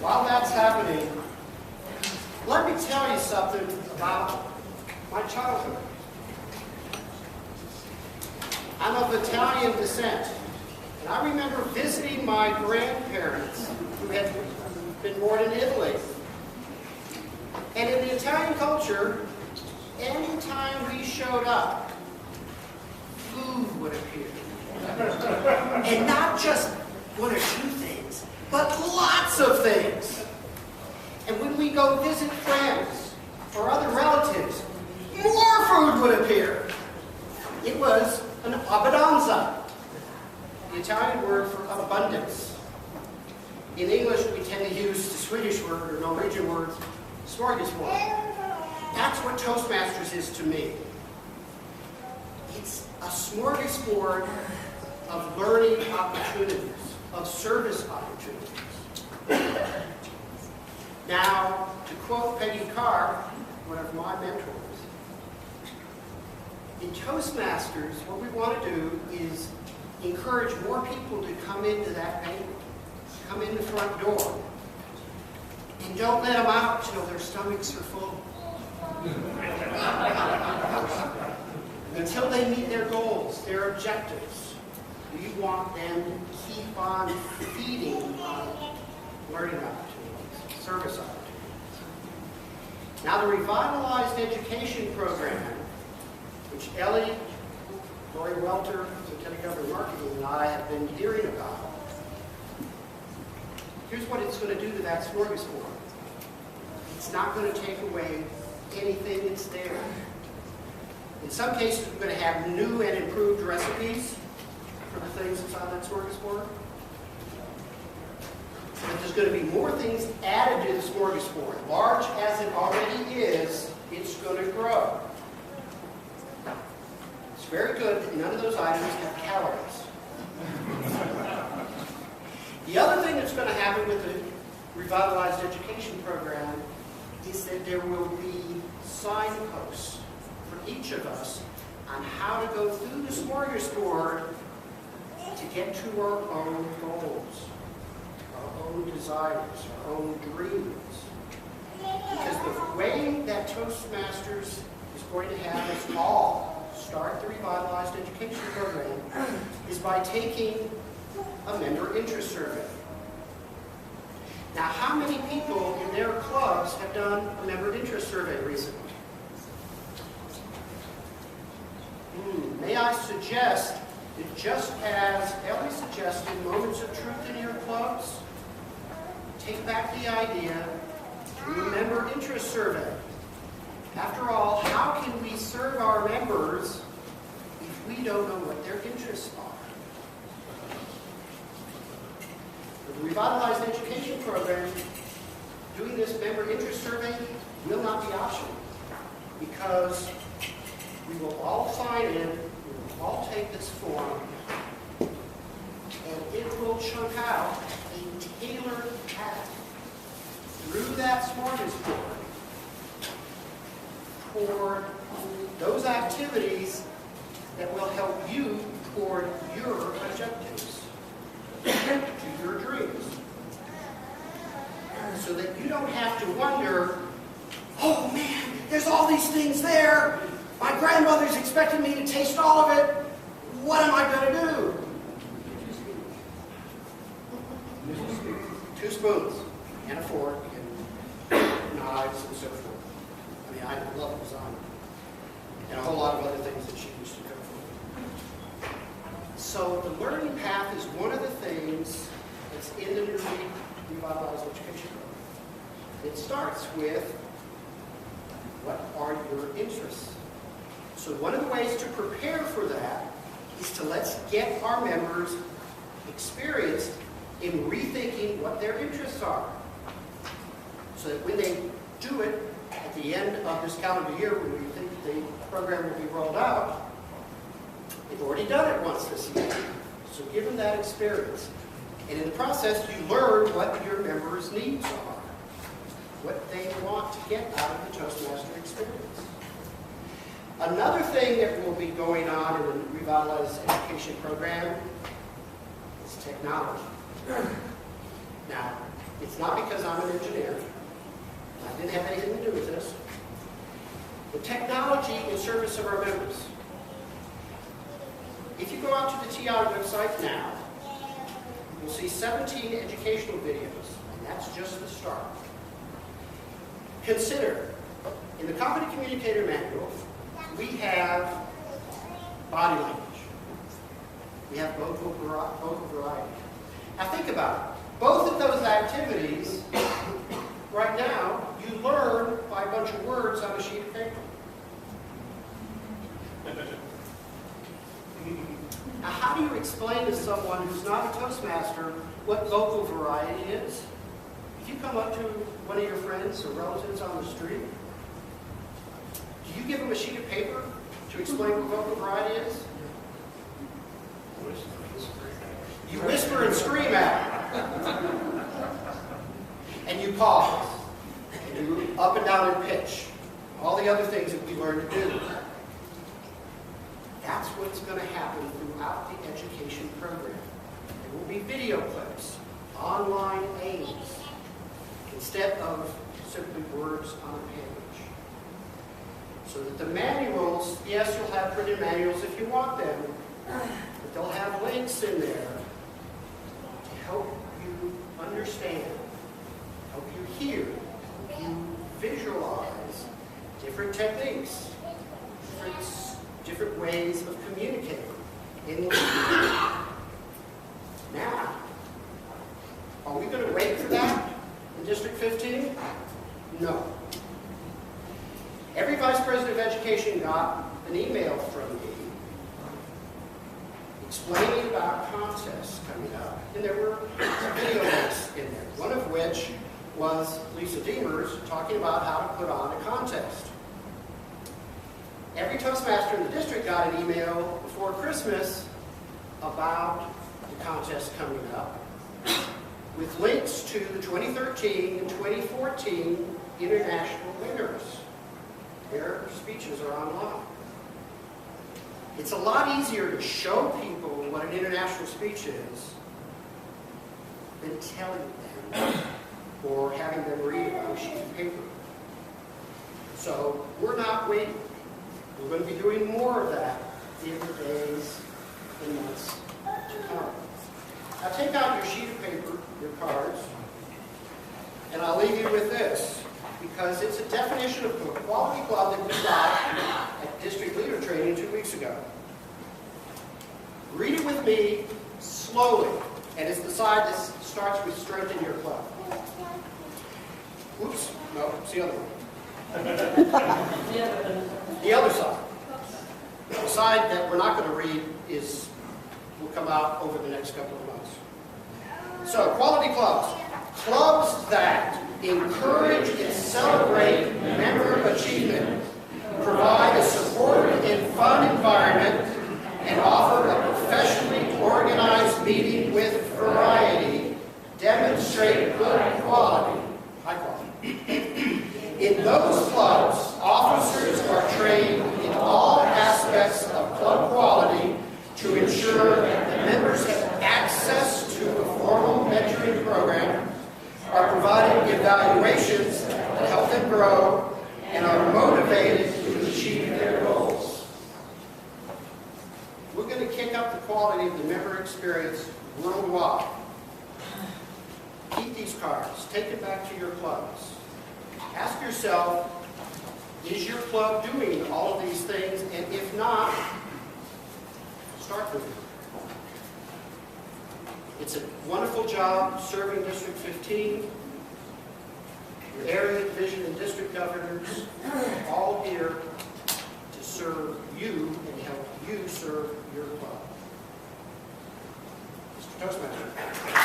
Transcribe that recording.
while that's happening, let me tell you something about my childhood. I'm of Italian descent, and I remember visiting my grandparents who had been born in Italy. And in the Italian culture, anytime we showed up, food would appear. And not just one or two things, but lots of things. And when we go visit friends or other relatives, more food would appear. It was an abbondanza, the Italian word for abundance. In English, we tend to use the Swedish word or Norwegian word, smorgasbord. That's what Toastmasters is to me. It's a smorgasbord of learning opportunities, of service opportunities. Now, to quote Peggy Carr, one of my mentors, in Toastmasters, what we want to do is encourage more people to come into that banquet, come in the front door, and don't let them out till their stomachs are full. Until they meet their goals, their objectives. We want them to keep on feeding on learning opportunities, service opportunities. Now the Revitalized Education Program, which Ellie, Lori Welter, Lieutenant Governor Marketing, and I have been hearing about, here's what it's going to do to that smorgasbord. It's not going to take away anything that's there. In some cases, we're going to have new and improved recipes for the things that's on that smorgasbord. But there's going to be more things added to the smorgasbord. Large as it already is, it's going to grow. It's very good that none of those items have calories. The other thing that's going to happen with the Revitalized Education Program is that there will be signposts for each of us on how to go through the smorgasbord to get to our own goals, our own desires, our own dreams. Because the way that Toastmasters is going to have us all start the Revitalized Education Program is by taking a member interest survey. Now, how many people in their clubs have done a member interest survey recently? May I suggest that just as Ellie suggested, moments of truth in your clubs, take back the idea of the member interest survey. After all, how can we serve our members if we don't know what their interests are? For the Revitalized Education Program, doing this member interest survey will not be optional, because we will all sign in, we will all take this form, and it will chunk out a tailored path through that smorgasbord toward those activities that will help you toward your objectives, to your dreams. So that you don't have to wonder, oh man, there's all these things there. My grandmother's expecting me to taste all of it. What am I going to do? 2 spoons and a fork and knives and so forth. I mean, I love lasagna and a whole lot of other things that she used to cook for me. So the learning path is one of the things that's in the new Revitalized Education Program. It starts with, what are your interests? So one of the ways to prepare for that is to let's get our members experienced in rethinking what their interests are. So that when they do it at the end of this calendar year, when we think the program will be rolled out, they've already done it once this year. So give them that experience. And in the process, you learn what your members' needs are, what they want to get out of the Toastmaster experience. Another thing that will be going on in the Revitalized Education Program is technology. Now, it's It's not because I'm an engineer. I didn't have anything to do with this. The technology in service of our members. If you go out to the TI website now, you'll see 17 educational videos, and that's just the start. Consider, in the Competent Communicator Manual, we have body language. We have vocal variety. Now think about it. Both of those activities, right now, you learn by a bunch of words on a sheet of paper. Now, how do you explain to someone who's not a Toastmaster what vocal variety is? If you come up to one of your friends or relatives on the street, do you give them a sheet of paper to explain what vocal variety is? You whisper and scream at them. And you pause. And you move up and down in pitch. All the other things that we learn to do. That's what's going to happen throughout the education program. There will be video clips, online aids, instead of simply words on a page. So that the manuals, yes, you'll have printed manuals if you want them, but they'll have links in there to help you understand, help you hear, help you visualize different techniques, different ways of communicating in language. Now, are we going to wait for that in District 15? No. Every Vice President of Education got an email from me explaining about contests coming up, and there were video links in there, one of which was Lisa Deemers talking about how to put on a contest. Every Toastmaster in the district got an email before Christmas about the contest coming up with links to the 2013 and 2014 international winners. Their speeches are online. It's a lot easier to show people what an international speech is than telling them or having them read it on a sheet of paper. So we're not waiting. We're going to be doing more of that in the days and months to come. Now take out your sheet of paper, your cards, and I'll leave you with this, because it's a definition of the quality club that we got at District Leader Training 2 weeks ago. Read it with me slowly, and it's the side that starts with strengthen your club. Oops, no, it's the other one. The other side. The side that we're not going to read will come out over the next couple of months. So, quality clubs. Clubs that encourage and celebrate member achievement, provide a supportive and fun environment, and offer a professionally organized meeting with variety, demonstrate good quality, high quality. In those clubs, officers are trained in all aspects of club quality to ensure that the members have access to a formal mentoring program, are provided evaluations that help them grow, and are motivated to achieve their goals. We're going to kick up the quality of the member experience worldwide. Keep these cards. Take it back to your clubs. Ask yourself, is your club doing all of these things? And if not, start with it. It's a wonderful job serving District 15. Your area, division, and district governors are all here to serve you and help you serve your club. Mr. Toastmaster.